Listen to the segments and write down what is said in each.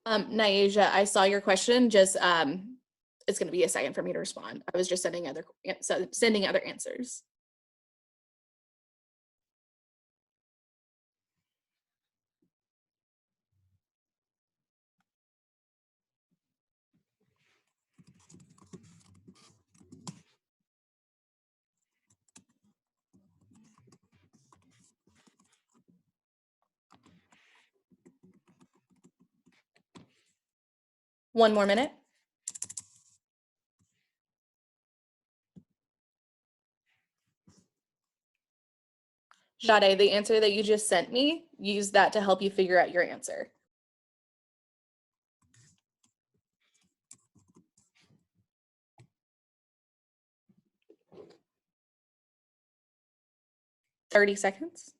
Nyasia, I saw your question. Just it's going to be a second for me to respond. I was just sending other answers. One more minute. Jade, the answer that you just sent me, use that to help you figure out your answer. $30 seconds.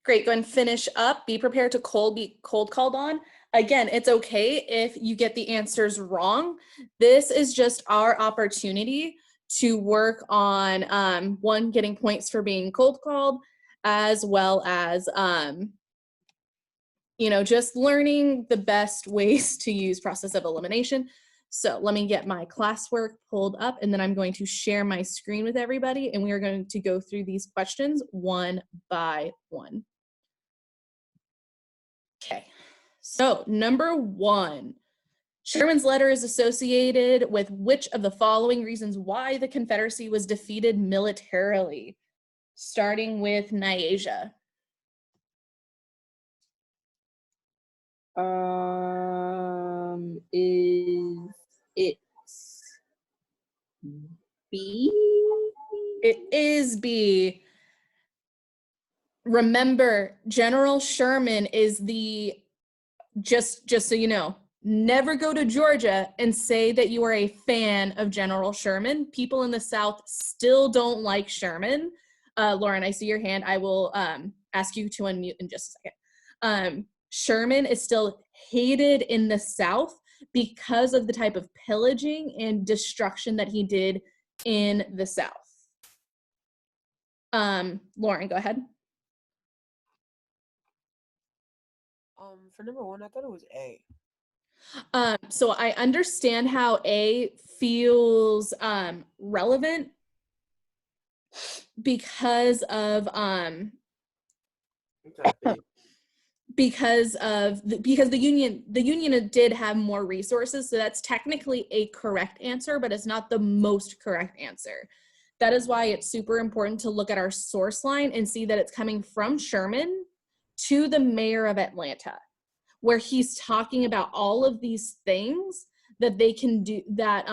Great, go ahead and finish up. Be prepared to be cold called on. Again, it's okay if you get the answers wrong. This is just our opportunity to work on one, getting points for being cold called, as well as just learning the best ways to use process of elimination. So let me get my classwork pulled up, and then I'm going to share my screen with everybody, and we are going to go through these questions one by one. Okay, so number one, Sherman's letter is associated with which of the following reasons why the Confederacy was defeated militarily? Starting with Nyasia. Is it B? It is B. Remember, General Sherman is just so you know, never go to Georgia and say that you are a fan of General Sherman. People in the South still don't like Sherman. Lauren, I see your hand. I will ask you to unmute in just a second. Sherman is still hated in the South because of the type of pillaging and destruction that he did in the South. Lauren, go ahead. For number one, I thought it was A. So I understand how A feels relevant because of the Union did have more resources, so that's technically a correct answer, but it's not the most correct answer. That is why it's super important to look at our source line and see that it's coming from Sherman to the mayor of Atlanta, where he's talking about all of these things that they can do that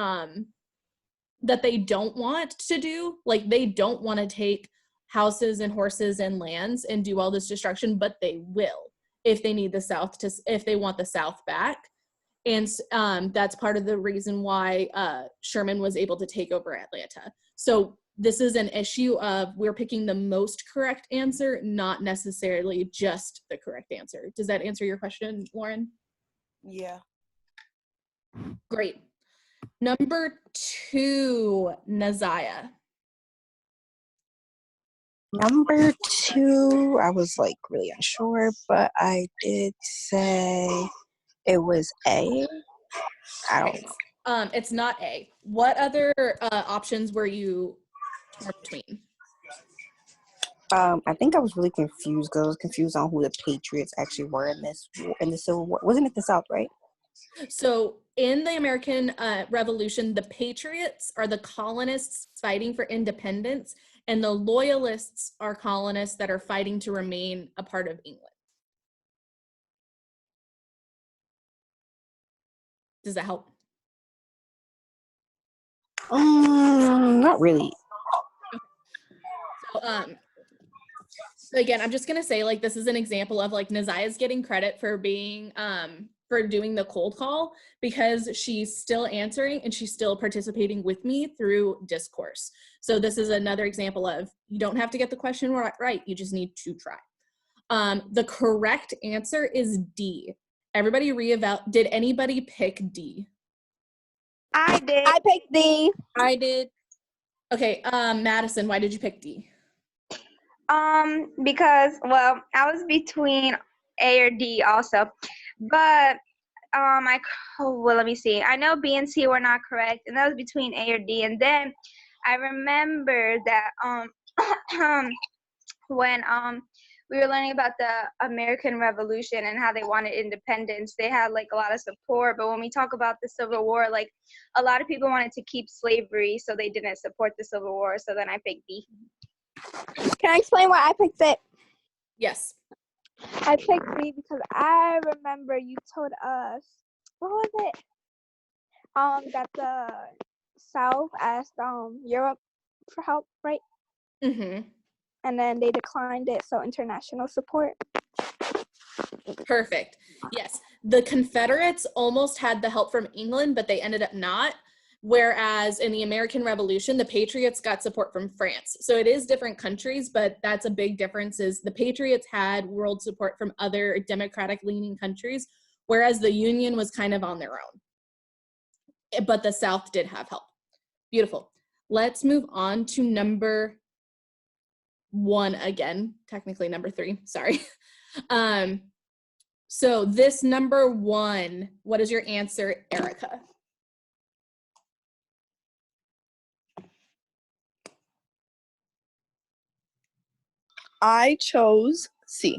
they don't want to do. Like, they don't want to take houses and horses and lands and do all this destruction, but they will if they need the South if they want the South back. And that's part of the reason why Sherman was able to take over Atlanta. So this is an issue of we're picking the most correct answer, not necessarily just the correct answer. Does that answer your question, Lauren? Yeah. Great. Number two, Naziah. Number two, I was like really unsure, but I did say it was A. I don't know. It's not A. What other options were you between? I think I was really confused because I was confused on who the Patriots actually were in the Civil War. Wasn't it the South, right? So in the American Revolution, the Patriots are the colonists fighting for independence, and the Loyalists are colonists that are fighting to remain a part of England. Does that help? Not really. So again, I'm just gonna say, like, this is an example of like Naziah's getting credit for being for doing the cold call because she's still answering and she's still participating with me through discourse. So this is another example of you don't have to get the question right, you just need to try. The correct answer is D. Everybody did anybody pick D? I did. I picked D. I did. Okay, Madison, why did you pick D? Because, well, I was between A or D also, but well, let me see. I know B and C were not correct, and that was between A or D. And then I remember that when we were learning about the American Revolution and how they wanted independence, they had like a lot of support. But when we talk about the Civil War, like a lot of people wanted to keep slavery, so they didn't support the Civil War. So then I picked B. Can I explain why I picked it? Yes. I picked B because I remember you told us, what was it? That the South asked Europe for help, right? Mm-hmm. And then they declined it, so international support. Perfect. Yes. The Confederates almost had the help from England, but they ended up not. Whereas in the American Revolution, the Patriots got support from France. So it is different countries, but that's a big difference is the Patriots had world support from other democratic leaning countries, whereas the Union was kind of on their own. But the South did have help. Beautiful. Let's move on to number 1 again, technically number 3, sorry. So this number 1, what is your answer, Erica? I chose C.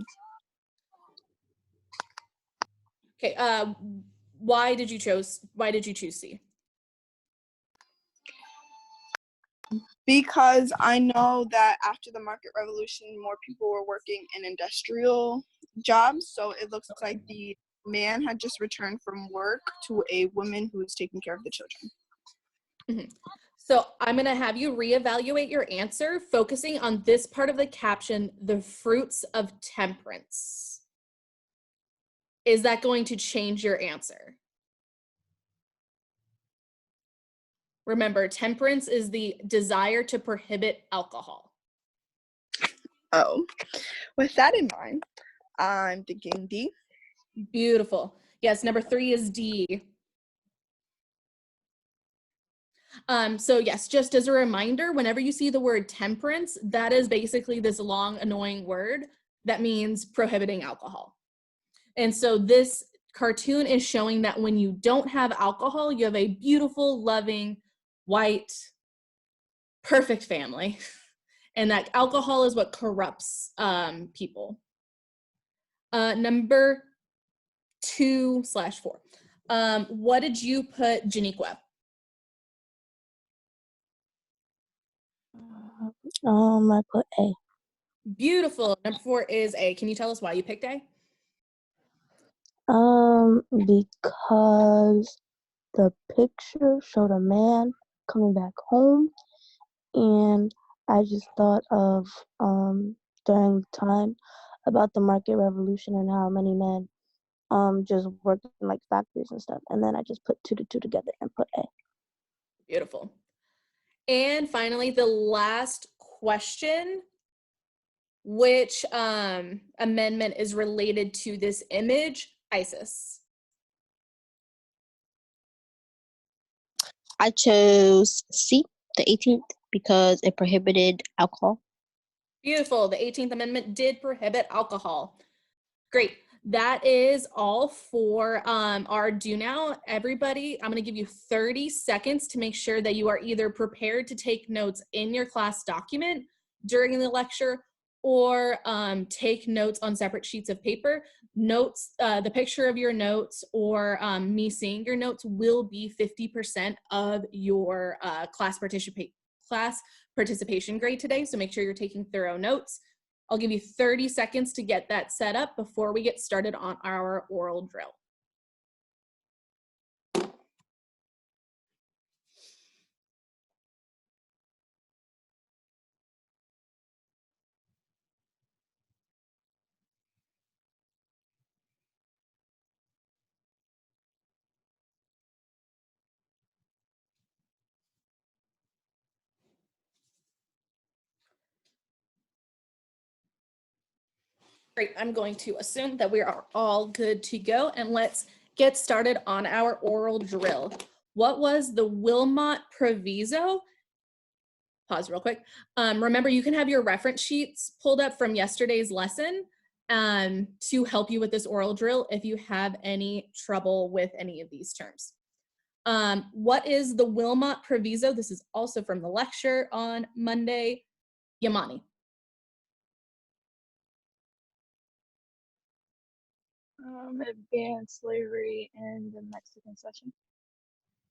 Okay, why did you choose C? Because I know that after the market revolution, more people were working in industrial jobs. So it looks like the man had just returned from work to a woman who was taking care of the children. Mm-hmm. So I'm going to have you reevaluate your answer, focusing on this part of the caption, the fruits of temperance. Is that going to change your answer? Remember, temperance is the desire to prohibit alcohol. Oh, with that in mind, I'm thinking D. Beautiful. Yes, number 3 is D. So yes, just as a reminder, whenever you see the word temperance, that is basically this long, annoying word that means prohibiting alcohol. And so this cartoon is showing that when you don't have alcohol, you have a beautiful, loving, white, perfect family. And that alcohol is what corrupts people. Number 2/4. What did you put, Janiqua? I put A. Beautiful. Number 4 is A. Can you tell us why you picked A? Because the picture showed a man coming back home, and I just thought of during the time about the market revolution and how many men just worked in like factories and stuff, and then I just put 2 to 2 together and put A. Beautiful. And finally, the last question, which amendment is related to this image? Isis. I chose C, the 18th, because it prohibited alcohol. Beautiful. The 18th Amendment did prohibit alcohol. Great. That is all for our Do Now. Everybody, I'm going to give you 30 seconds to make sure that you are either prepared to take notes in your class document during the lecture or take notes on separate sheets of paper. Notes, the picture of your notes or me seeing your notes will be 50% of your class participation grade today, so make sure you're taking thorough notes. I'll give you 30 seconds to get that set up before we get started on our oral drill. Great, I'm going to assume that we are all good to go, and let's get started on our oral drill. What was the Wilmot Proviso? Pause real quick. Remember, you can have your reference sheets pulled up from yesterday's lesson to help you with this oral drill if you have any trouble with any of these terms. What is the Wilmot Proviso? This is also from the lecture on Monday. Yamani. It banned slavery in the Mexican Cession.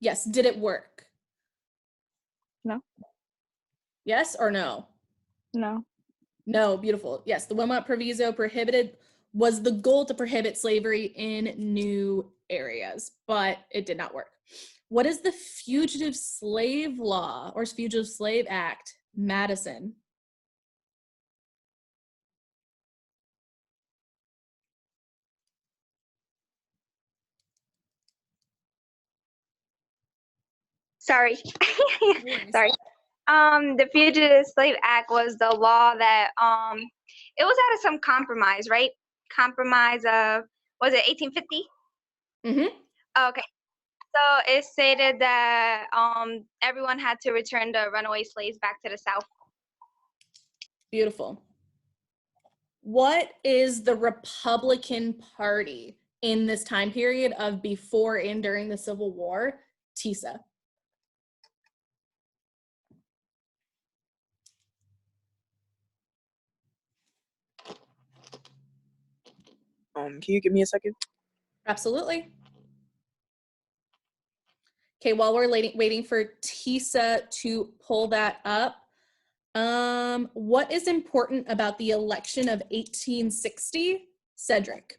Yes, did it work? No. Yes or no? No. No, beautiful. Yes, the Wilmot Proviso was the goal to prohibit slavery in new areas, but it did not work. What is the Fugitive Slave Law or Fugitive Slave Act? Madison. Sorry. Sorry. The Fugitive Slave Act was the law that it was out of some compromise, right? Compromise of, was it 1850? Mm-hmm. Okay. So it stated that everyone had to return the runaway slaves back to the South. Beautiful. What is the Republican Party in this time period of before and during the Civil War? Tisa. Can you give me a second? Absolutely. Okay, while we're waiting for Tisa to pull that up, what is important about the election of 1860? Cedric.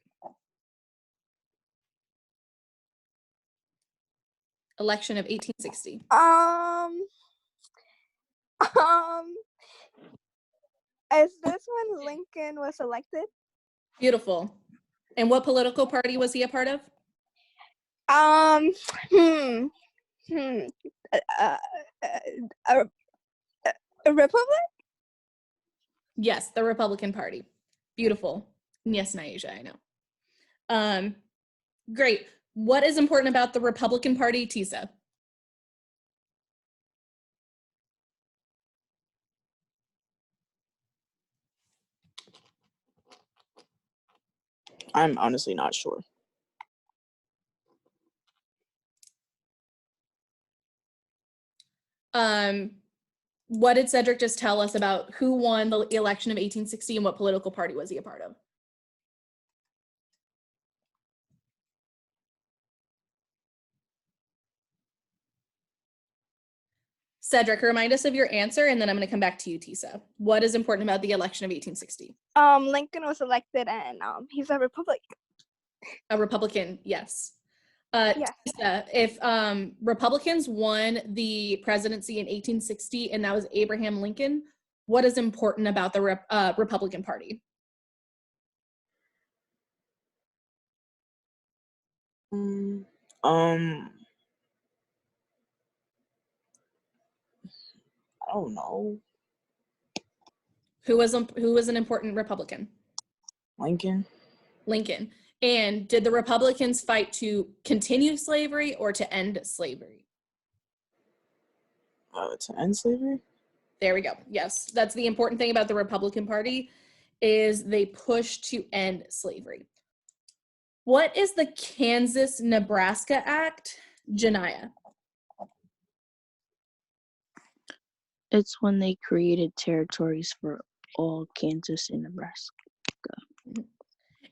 Election of 1860. Is this when Lincoln was elected? Beautiful. And what political party was he a part of? A republic? Yes, the Republican Party. Beautiful. Yes, Naisha, I know. Great. What is important about the Republican Party, Tisa? I'm honestly not sure. What did Cedric just tell us about who won the election of 1860 and what political party was he a part of? Cedric, remind us of your answer, and then I'm going to come back to you, Tisa. What is important about the election of 1860? Lincoln was elected, and he's a republic. A Republican, yes. Yes. Tisa, if Republicans won the presidency in 1860 and that was Abraham Lincoln, what is important about the Republican Party? I don't know. Who was an important Republican? Lincoln. Lincoln. And did the Republicans fight to continue slavery or to end slavery? To end slavery? There we go. Yes, that's the important thing about the Republican Party is they push to end slavery. What is the Kansas-Nebraska Act, Janiyah? It's when they created territories for all Kansas and Nebraska.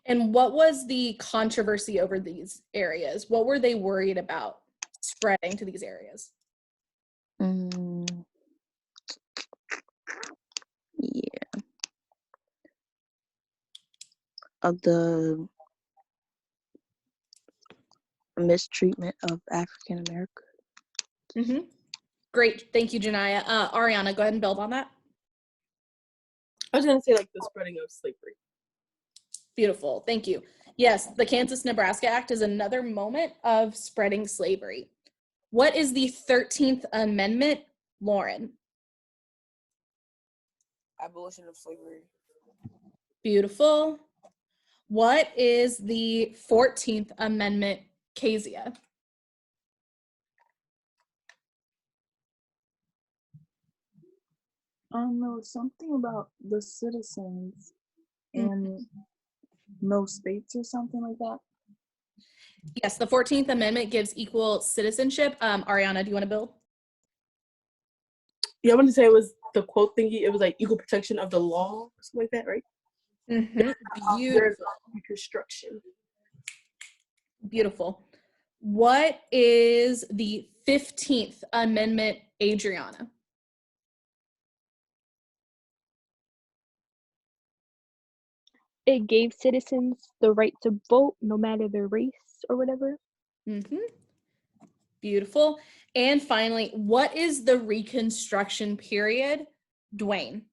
And what was the controversy over these areas? What were they worried about spreading to these areas? Yeah. Of the mistreatment of African Americans. Great. Thank you, Janiyah. Ariana, go ahead and build on that. I was going to say like the spreading of slavery. Beautiful. Thank you. Yes, the Kansas-Nebraska Act is another moment of spreading slavery. What is the 13th Amendment, Lauren? Abolition of slavery. Beautiful. What is the 14th Amendment, Kezia? No, something about the citizens and no states or something like that. Yes, the 14th Amendment gives equal citizenship. Ariana, do you want to build? Yeah, I wanted to say it was the quote thingy. It was like equal protection of the law or something like that, right? Beautiful. There's reconstruction. Beautiful. What is the 15th Amendment, Adriana? It gave citizens the right to vote no matter their race or whatever. Beautiful. And finally, what is the Reconstruction period, Dwayne?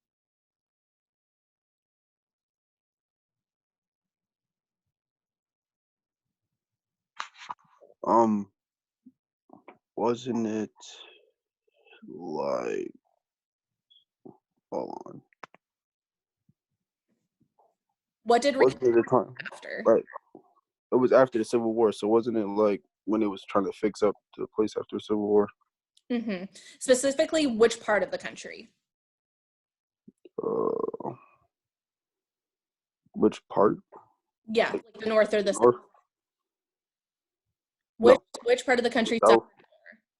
Wasn't it like, hold on. What did Wasn't it the time? after? Right. It was after the Civil War, so wasn't it like when it was trying to fix up the place after the Civil War? Specifically, which part of the country? Which part? Yeah, like the north or the North? south. Which part of the country? South.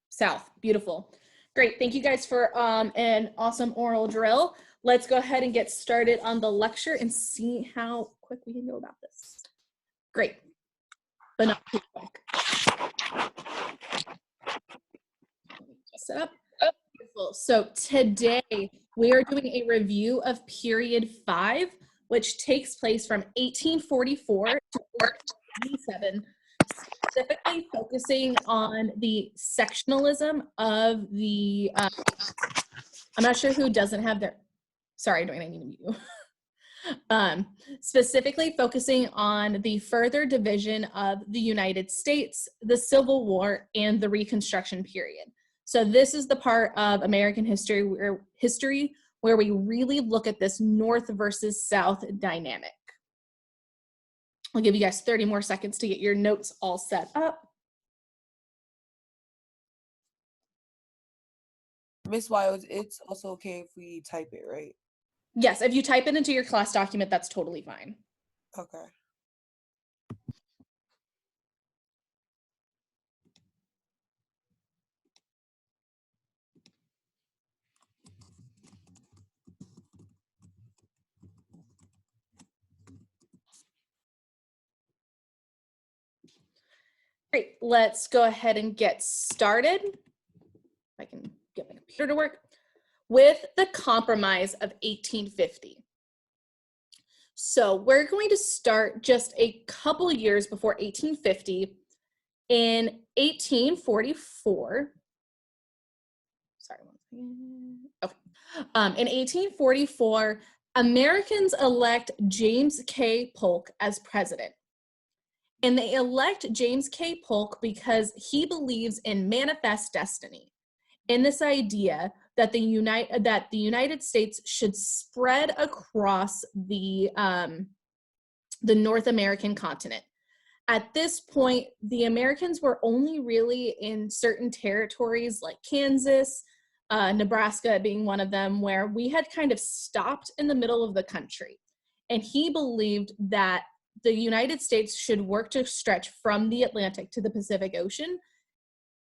South. Beautiful. Great. Thank you guys for an awesome oral drill. Let's go ahead and get started on the lecture and see how quick we can go about this. Great. But not too quick. Set up. Beautiful. So today we are doing a review of period 5, which takes place from 1844 to 1877, specifically focusing on the sectionalism of the, I'm not sure who doesn't have their, sorry, Dwayne, I need to mute you. Specifically focusing on the further division of the United States, the Civil War, and the Reconstruction period. So this is the part of American history where we really look at this North versus South dynamic. I'll give you guys 30 more seconds to get your notes all set up. Miss Wiles, it's also okay if we type it, right? Yes, if you type it into your class document, that's totally fine. Okay. Great, let's go ahead and get started. If I can get my computer to work. With the Compromise of 1850. So we're going to start just a couple years before 1850. In 1844, sorry, one second. Okay. In 1844, Americans elect James K. Polk as president. And they elect James K. Polk because he believes in manifest destiny, in this idea that the United States should spread across the North American continent. At this point, the Americans were only really in certain territories like Kansas, Nebraska being one of them, where we had kind of stopped in the middle of the country. And he believed that the United States should work to stretch from the Atlantic to the Pacific Ocean.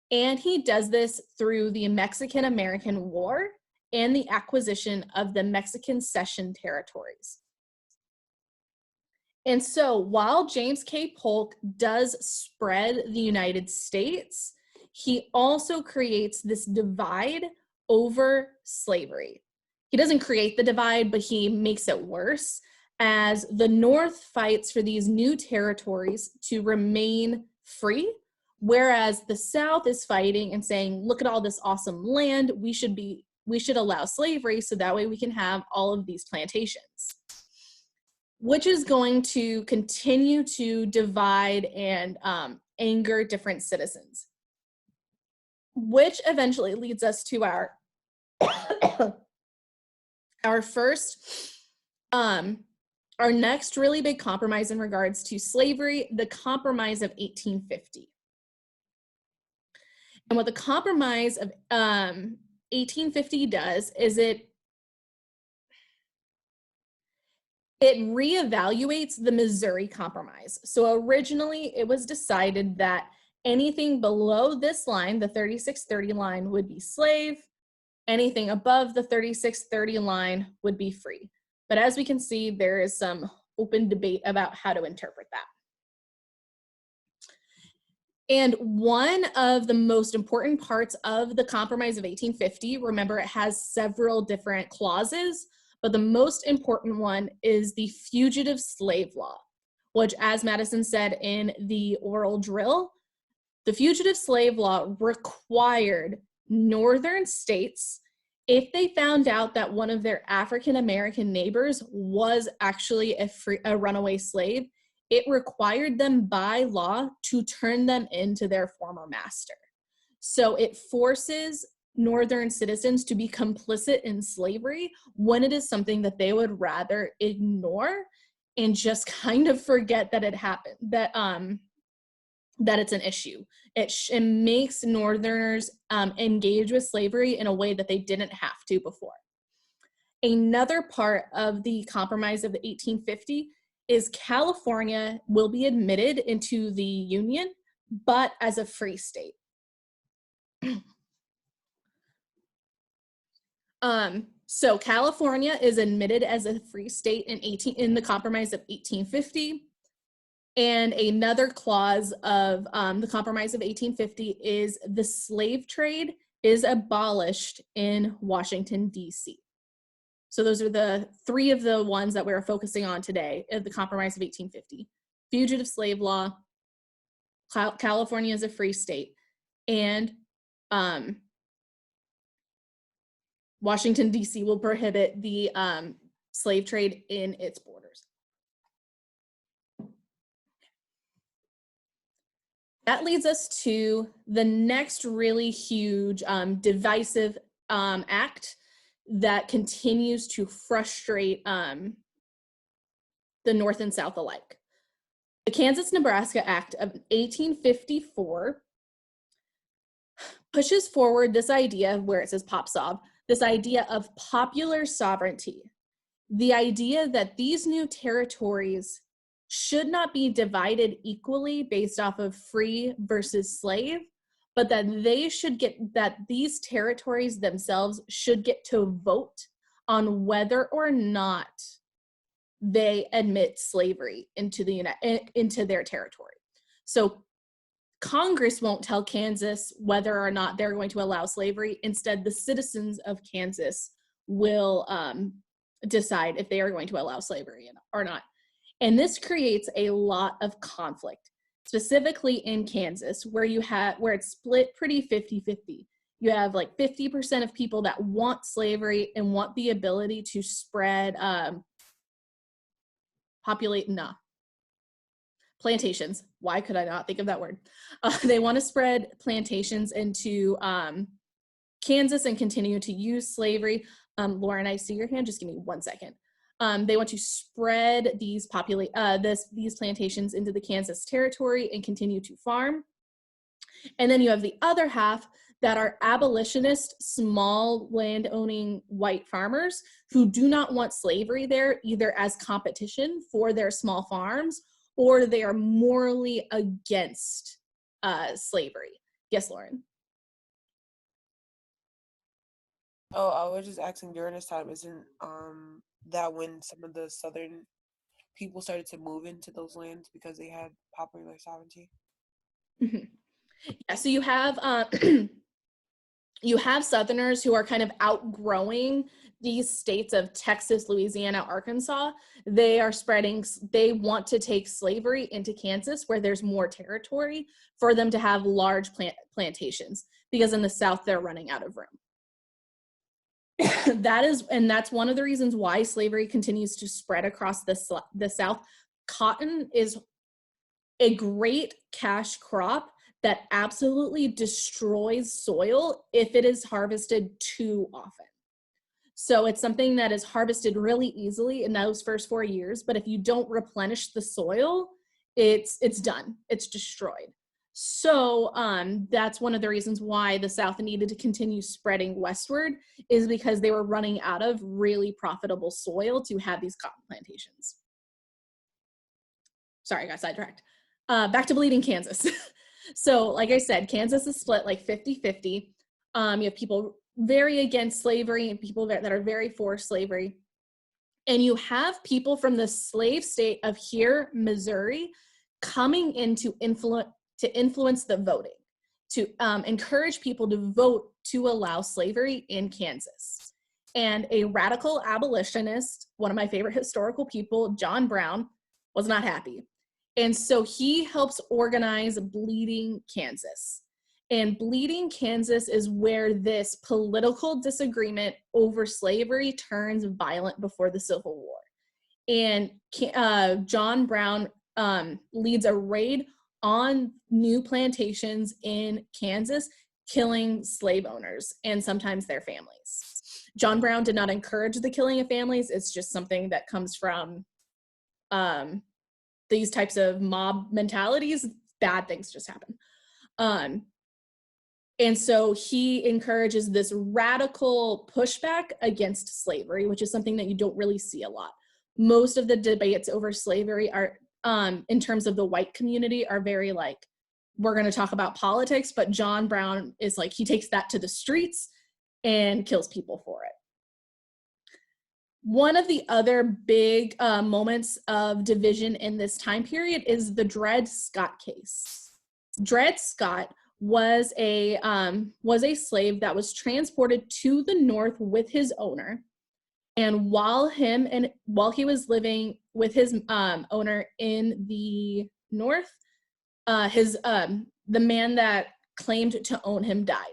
And he does this through the Mexican-American War and the acquisition of the Mexican Cession territories. And so while James K. Polk does spread the United States, he also creates this divide over slavery. He doesn't create the divide, but he makes it worse as the North fights for these new territories to remain free, whereas the South is fighting and saying, look at all this awesome land, we should allow slavery so that way we can have all of these plantations, which is going to continue to divide and anger different citizens, which eventually leads us to our our first our next really big compromise in regards to slavery, the Compromise of 1850. And what the Compromise of 1850 does is it reevaluates the Missouri Compromise. So originally it was decided that anything below this line, the 3630 line, would be slave. Anything above the 3630 line would be free. But as we can see, there is some open debate about how to interpret that. And one of the most important parts of the Compromise of 1850, remember it has several different clauses, but the most important one is the fugitive slave law, which, as Madison said in the oral drill, the fugitive slave law required northern states, if they found out that one of their African American neighbors was actually a runaway slave, it required them by law to turn them into their former master. So it forces northern citizens to be complicit in slavery when it is something that they would rather ignore and just kind of forget that it happened, that it's an issue. It makes Northerners engage with slavery in a way that they didn't have to before. Another part of the Compromise of the 1850 is California will be admitted into the Union, but as a free state. So California is admitted as a free state in the Compromise of 1850. And another clause of the Compromise of 1850 is the slave trade is abolished in Washington, D.C. So those are the three of the ones that we're focusing on today of the Compromise of 1850. Fugitive slave law, California is a free state, and Washington, D.C. will prohibit the slave trade in its borders. That leads us to the next really huge divisive act that continues to frustrate the North and South alike. The Kansas-Nebraska Act of 1854 pushes forward this idea, where it says POPSOV, this idea of popular sovereignty. The idea that these new territories should not be divided equally based off of free versus slave, but that these territories themselves should get to vote on whether or not they admit slavery into their territory. So Congress won't tell Kansas whether or not they're going to allow slavery. Instead, the citizens of Kansas will decide if they are going to allow slavery or not. And this creates a lot of conflict, specifically in Kansas, where it's split pretty 50-50. You have like 50% of people that want slavery and want the ability to spread plantations. Why could I not think of that word? They want to spread plantations into Kansas and continue to use slavery. Lauren, I see your hand. Just give me 1 second. They want to spread these plantations into the Kansas territory and continue to farm. And then you have the other half that are abolitionist, small land-owning white farmers who do not want slavery there, either as competition for their small farms or they are morally against slavery. Yes, Lauren? Oh, I was just asking during this time, isn't that when some of the southern people started to move into those lands because they had popular sovereignty? Mm-hmm. Yeah, so you have you have Southerners who are kind of outgrowing these states of Texas, Louisiana, Arkansas. They want to take slavery into Kansas where there's more territory for them to have large plantations, because in the South they're running out of room. That's one of the reasons why slavery continues to spread across the South. Cotton is a great cash crop that absolutely destroys soil if it is harvested too often. So it's something that is harvested really easily in those first 4 years, but if you don't replenish the soil, it's done, it's destroyed. So that's one of the reasons why the South needed to continue spreading westward, is because they were running out of really profitable soil to have these cotton plantations. Sorry, I got sidetracked. Back to Bleeding Kansas. So like I said, Kansas is split like 50-50. You have people very against slavery and people that are very for slavery. And you have people from the slave state of here, Missouri, coming in to influence the voting, to encourage people to vote to allow slavery in Kansas. And a radical abolitionist, one of my favorite historical people, John Brown, was not happy. And so he helps organize Bleeding Kansas. And Bleeding Kansas is where this political disagreement over slavery turns violent before the Civil War. And John Brown leads a raid on new plantations in Kansas, killing slave owners and sometimes their families. John Brown did not encourage the killing of families. It's just something that comes from these types of mob mentalities. Bad things just happen. And so he encourages this radical pushback against slavery, which is something that you don't really see a lot. Most of the debates over slavery are, in terms of the white community, are very like, we're going to talk about politics, but John Brown is like, he takes that to the streets and kills people for it. One of the other big moments of division in this time period is the Dred Scott case. Dred Scott was a slave that was transported to the North with his owner, and while he was living with his owner in the North, the man that claimed to own him died.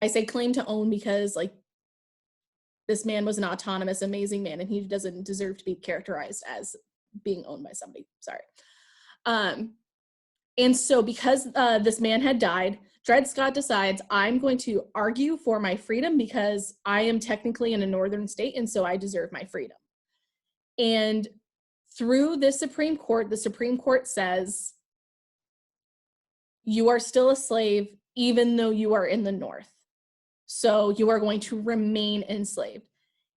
I say claim to own because like this man was an autonomous, amazing man, and he doesn't deserve to be characterized as being owned by somebody. Sorry. And so because this man had died, Dred Scott decides, I'm going to argue for my freedom because I am technically in a northern state, and so I deserve my freedom. And through the Supreme Court says, you are still a slave even though you are in the North. So you are going to remain enslaved.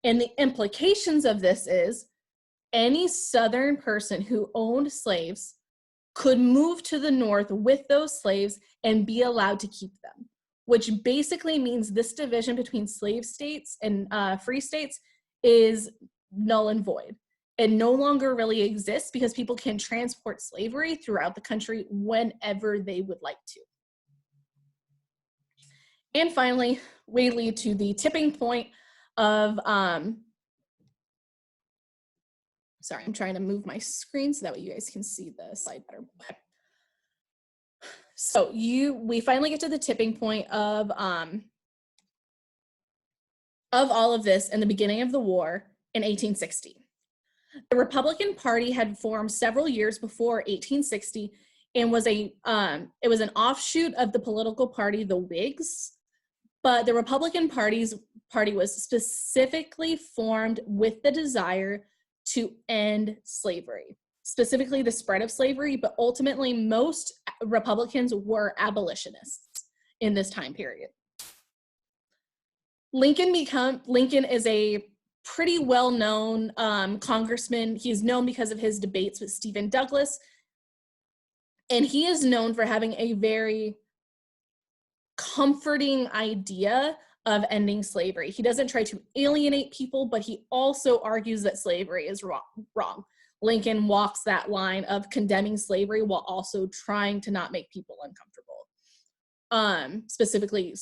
And the implications of this is any Southern person who owned slaves could move to the North with those slaves and be allowed to keep them, which basically means this division between slave states and free states is null and void. It no longer really exists because people can transport slavery throughout the country whenever they would like to. And finally, we lead to the tipping point of, sorry, I'm trying to move my screen so that way you guys can see the slide better. So we finally get to the tipping point of all of this in the beginning of the war in 1860. The Republican Party had formed several years before 1860 and was it was an offshoot of the political party, the Whigs. But the Republican Party was specifically formed with the desire to end slavery, specifically the spread of slavery, but ultimately most Republicans were abolitionists in this time period. Lincoln is a pretty well-known congressman. He's known because of his debates with Stephen Douglas, and he is known for having a very comforting idea of ending slavery. He doesn't try to alienate people, but he also argues that slavery is wrong. Lincoln walks that line of condemning slavery while also trying to not make people uncomfortable, specifically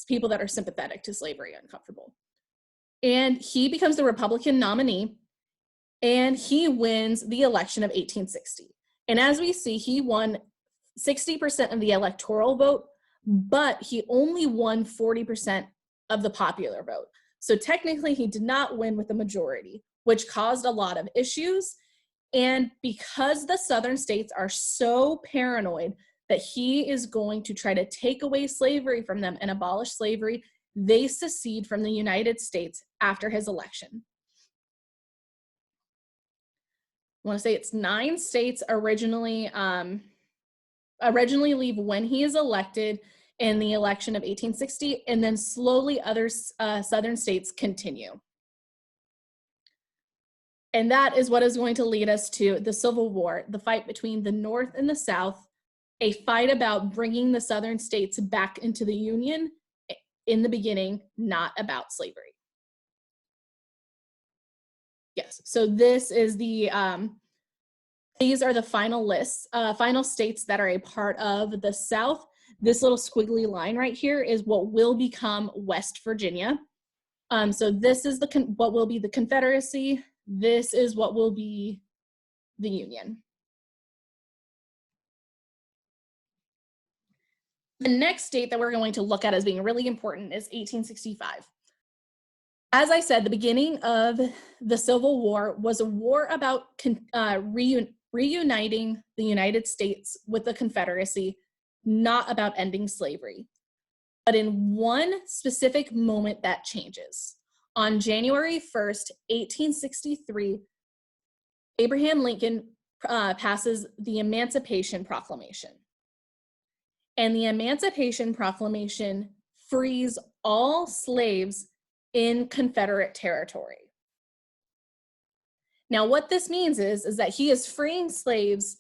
people that are sympathetic to slavery uncomfortable. And he becomes the Republican nominee, and he wins the election of 1860. And as we see, he won 60% of the electoral vote, but he only won 40% of the popular vote. So technically he did not win with the majority, which caused a lot of issues. And because the Southern states are so paranoid that he is going to try to take away slavery from them and abolish slavery, they secede from the United States after his election. I want to say it's 9 states originally leave when he is elected in the election of 1860, and then slowly other southern states continue. And that is what is going to lead us to the Civil War, the fight between the North and the South, a fight about bringing the southern states back into the Union in the beginning, not about slavery. Yes, so this is the, these are the final lists, final states that are a part of the South. This little squiggly line right here is what will become West Virginia. So this is what will be the Confederacy. This is what will be the Union. The next state that we're going to look at as being really important is 1865. As I said, the beginning of the Civil War was a war about reuniting the United States with the Confederacy, not about ending slavery. But in one specific moment that changes. On January 1st, 1863, Abraham Lincoln passes the Emancipation Proclamation. And the Emancipation Proclamation frees all slaves in Confederate territory. Now, what this means is that he is freeing slaves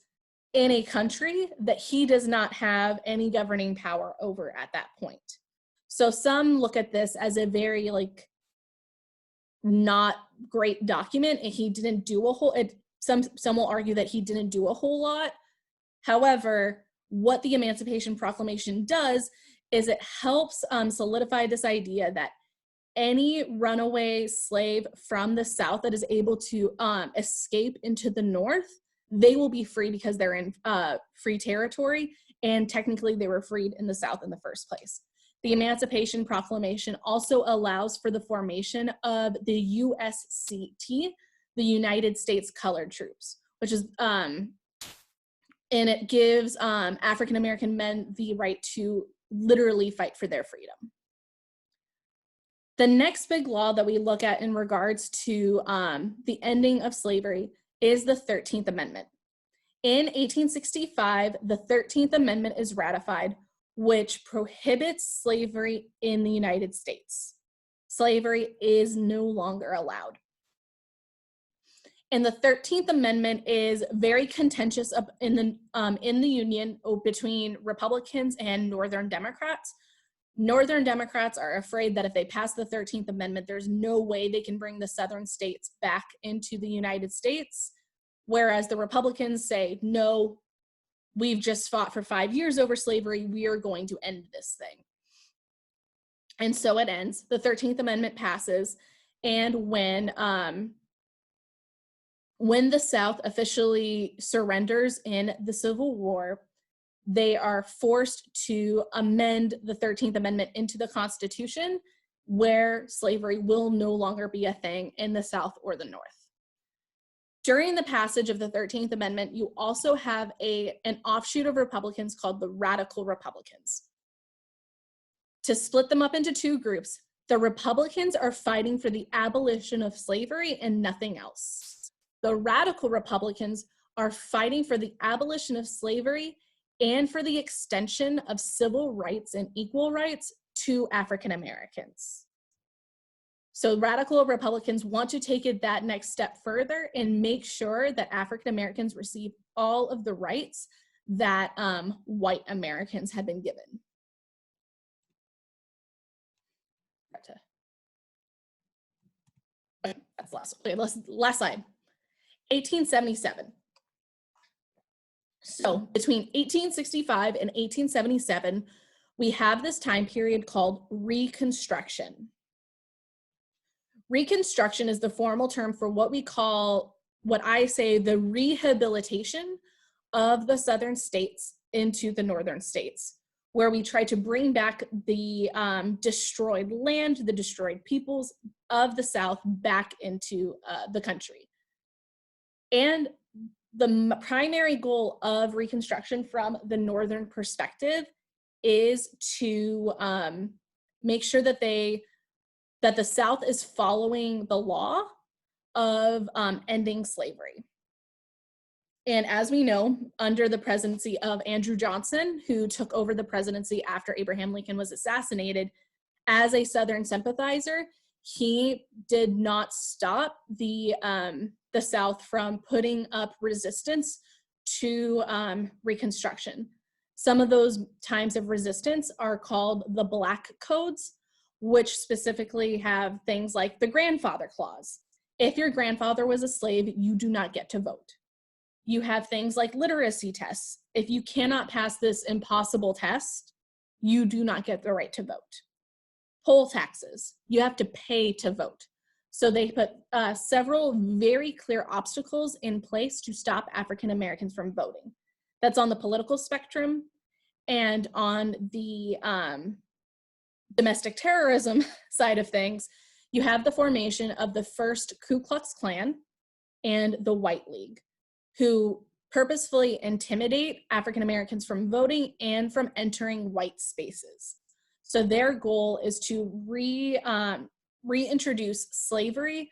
in a country that he does not have any governing power over at that point. So some look at this as a very not great document, and he didn't do a whole, some will argue that he didn't do a whole lot. However, what the Emancipation Proclamation does is it helps solidify this idea that any runaway slave from the South that is able to escape into the North, they will be free because they're in free territory, and technically they were freed in the South in the first place. The Emancipation Proclamation also allows for the formation of the USCT, the United States Colored Troops, which is, and it gives African American men the right to literally fight for their freedom. The next big law that we look at in regards to the ending of slavery is the 13th Amendment. In 1865, the 13th Amendment is ratified, which prohibits slavery in the United States. Slavery is no longer allowed. And the 13th Amendment is very contentious in the Union between Republicans and Northern Democrats. Northern Democrats are afraid that if they pass the 13th Amendment, there's no way they can bring the Southern states back into the United States, whereas the Republicans say, no, we've just fought for 5 years over slavery, we are going to end this thing. And so it ends. The 13th Amendment passes, and when the South officially surrenders in the Civil War, they are forced to amend the 13th Amendment into the Constitution, where slavery will no longer be a thing in the South or the North. During the passage of the 13th Amendment, you also have an offshoot of Republicans called the Radical Republicans. To split them up into 2 groups, the Republicans are fighting for the abolition of slavery and nothing else. The Radical Republicans are fighting for the abolition of slavery and for the extension of civil rights and equal rights to African Americans. So Radical Republicans want to take it that next step further and make sure that African Americans receive all of the rights that white Americans had been given. Okay, that's last slide. 1877. So between 1865 and 1877, we have this time period called Reconstruction. Reconstruction is the formal term for what I say, the rehabilitation of the Southern states into the Northern states, where we try to bring back the destroyed land, the destroyed peoples of the South back into the country. And the primary goal of Reconstruction from the Northern perspective is to make sure that the South is following the law of ending slavery. And as we know, under the presidency of Andrew Johnson, who took over the presidency after Abraham Lincoln was assassinated, as a Southern sympathizer, he did not stop the South from putting up resistance to Reconstruction. Some of those times of resistance are called the Black Codes, which specifically have things like the grandfather clause. If your grandfather was a slave, you do not get to vote. You have things like literacy tests. If you cannot pass this impossible test, you do not get the right to vote. Poll taxes, you have to pay to vote. So they put several very clear obstacles in place to stop African Americans from voting. That's on the political spectrum. And on the domestic terrorism side of things, you have the formation of the first Ku Klux Klan and the White League, who purposefully intimidate African Americans from voting and from entering white spaces. So their goal is to reintroduce slavery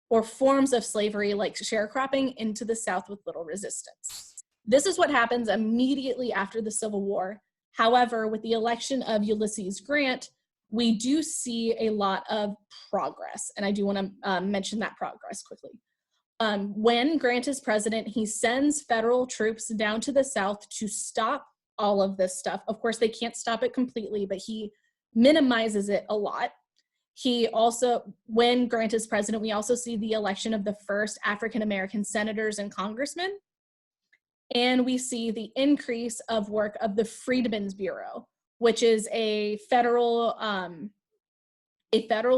or forms of slavery like sharecropping into the South with little resistance. This is what happens immediately after the Civil War. However, with the election of Ulysses Grant, we do see a lot of progress, and I do want to mention that progress quickly. When Grant is president, he sends federal troops down to the South to stop all of this stuff. Of course, they can't stop it completely, but he minimizes it a lot. He also, when Grant is president, we also see the election of the first African-American senators and congressmen. And we see the increase of work of the Freedmen's Bureau, which is a federal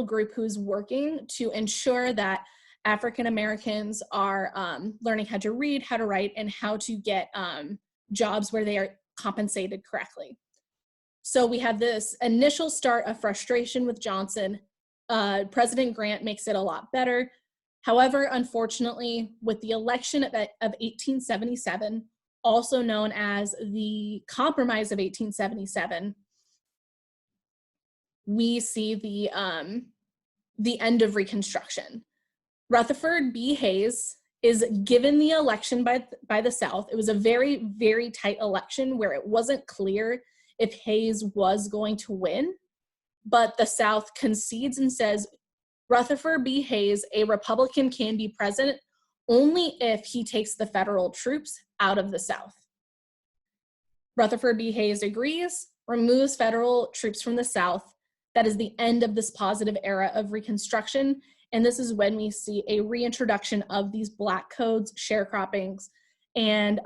group who's working to ensure that African Americans are learning how to read, how to write, and how to get jobs where they are compensated correctly. So we have this initial start of frustration with Johnson. President Grant makes it a lot better. However, unfortunately, with the election of 1877, also known as the Compromise of 1877, we see the end of Reconstruction. Rutherford B. Hayes is given the election by the South. It was a very, very tight election where it wasn't clear if Hayes was going to win, but the South concedes and says, Rutherford B. Hayes, a Republican, can be president only if he takes the federal troops out of the South. Rutherford B. Hayes agrees, removes federal troops from the South. That is the end of this positive era of Reconstruction. And this is when we see a reintroduction of these Black codes, sharecroppings, and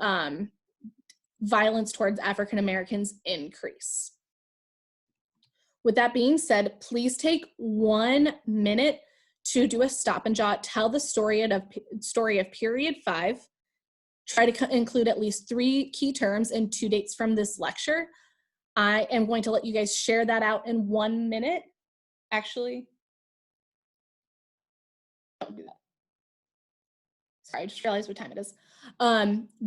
violence towards African Americans increase. With that being said, please take 1 minute to do a stop and jot, tell the story of period 5. Try to include at least 3 key terms and 2 dates from this lecture. I am going to let you guys share that out in 1 minute. Actually, don't do that. Sorry, I just realized what time it is.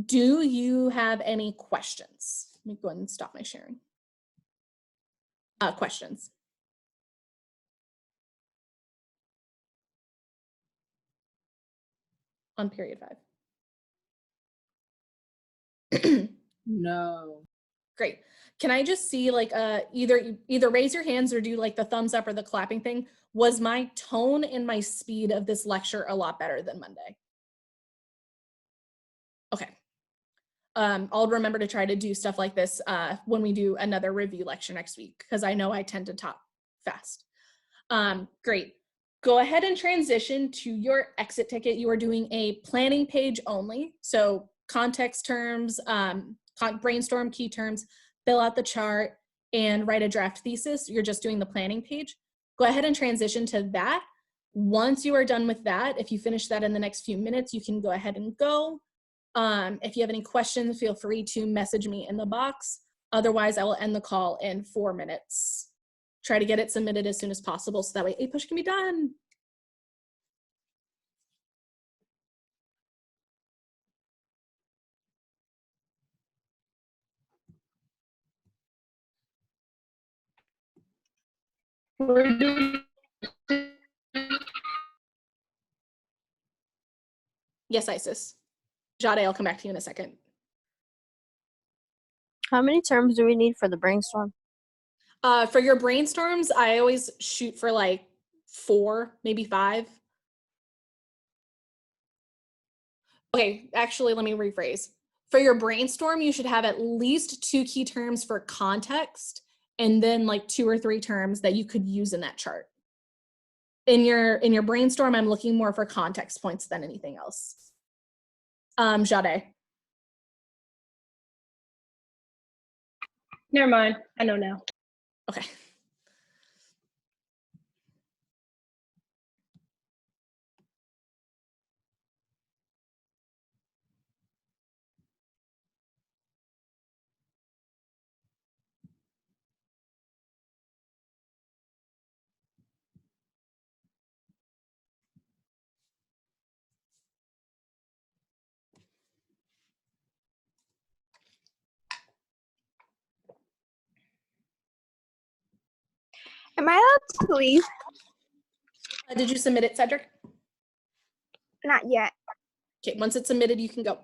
Do you have any questions? Let me go ahead and stop my sharing. Questions? On period 5. No. Great. Can I just see like either raise your hands or do like the thumbs up or the clapping thing? Was my tone and my speed of this lecture a lot better than Monday? Okay. I'll remember to try to do stuff like this when we do another review lecture next week, because I know I tend to talk fast. Great. Go ahead and transition to your exit ticket. You are doing a planning page only. So context terms, brainstorm key terms, fill out the chart, and write a draft thesis. You're just doing the planning page. Go ahead and transition to that. Once you are done with that, if you finish that in the next few minutes, you can go ahead and go. If you have any questions, feel free to message me in the box. Otherwise, I will end the call in 4 minutes. Try to get it submitted as soon as possible so that way APUSH can be done. We're doing Yes, Isis. Jade, I'll come back to you in a second. How many terms do we need for the brainstorm? For your brainstorms, I always shoot for like 4, maybe 5. Okay, actually, let me rephrase. For your brainstorm, you should have at least 2 key terms for context and then like 2 or 3 terms that you could use in that chart. In your brainstorm, I'm looking more for context points than anything else. Jade. Never mind. I know now. Okay. Am I allowed to leave? Did you submit it, Cedric? Not yet. Okay, once it's submitted, you can go.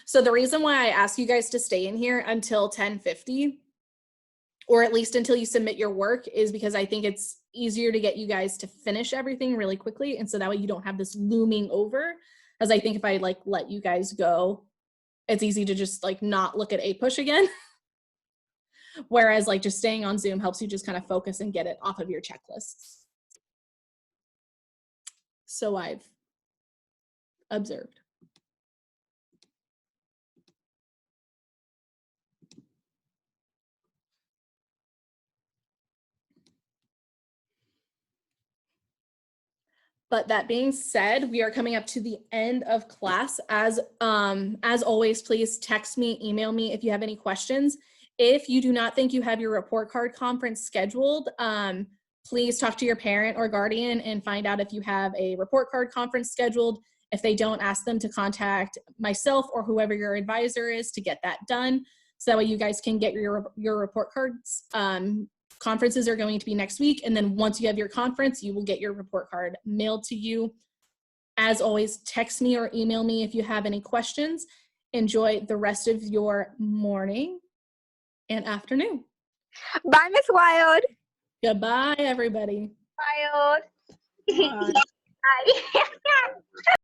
So the reason why I ask you guys to stay in here until 10:50, or at least until you submit your work, is because I think it's easier to get you guys to finish everything really quickly. And so that way you don't have this looming over. As I think if I like let you guys go, it's easy to just like not look at APUSH again. Whereas like just staying on Zoom helps you just kind of focus and get it off of your checklists. So I've observed. But that being said, we are coming up to the end of class. As always, please text me, email me if you have any questions. If you do not think you have your report card conference scheduled, please talk to your parent or guardian and find out if you have a report card conference scheduled. If they don't, ask them to contact myself or whoever your advisor is to get that done. So that way you guys can get your report cards. Conferences are going to be next week. And then once you have your conference, you will get your report card mailed to you. As always, text me or email me if you have any questions. Enjoy the rest of your morning and afternoon. Bye, Miss Wild. Goodbye, everybody. Wild. Bye. Bye.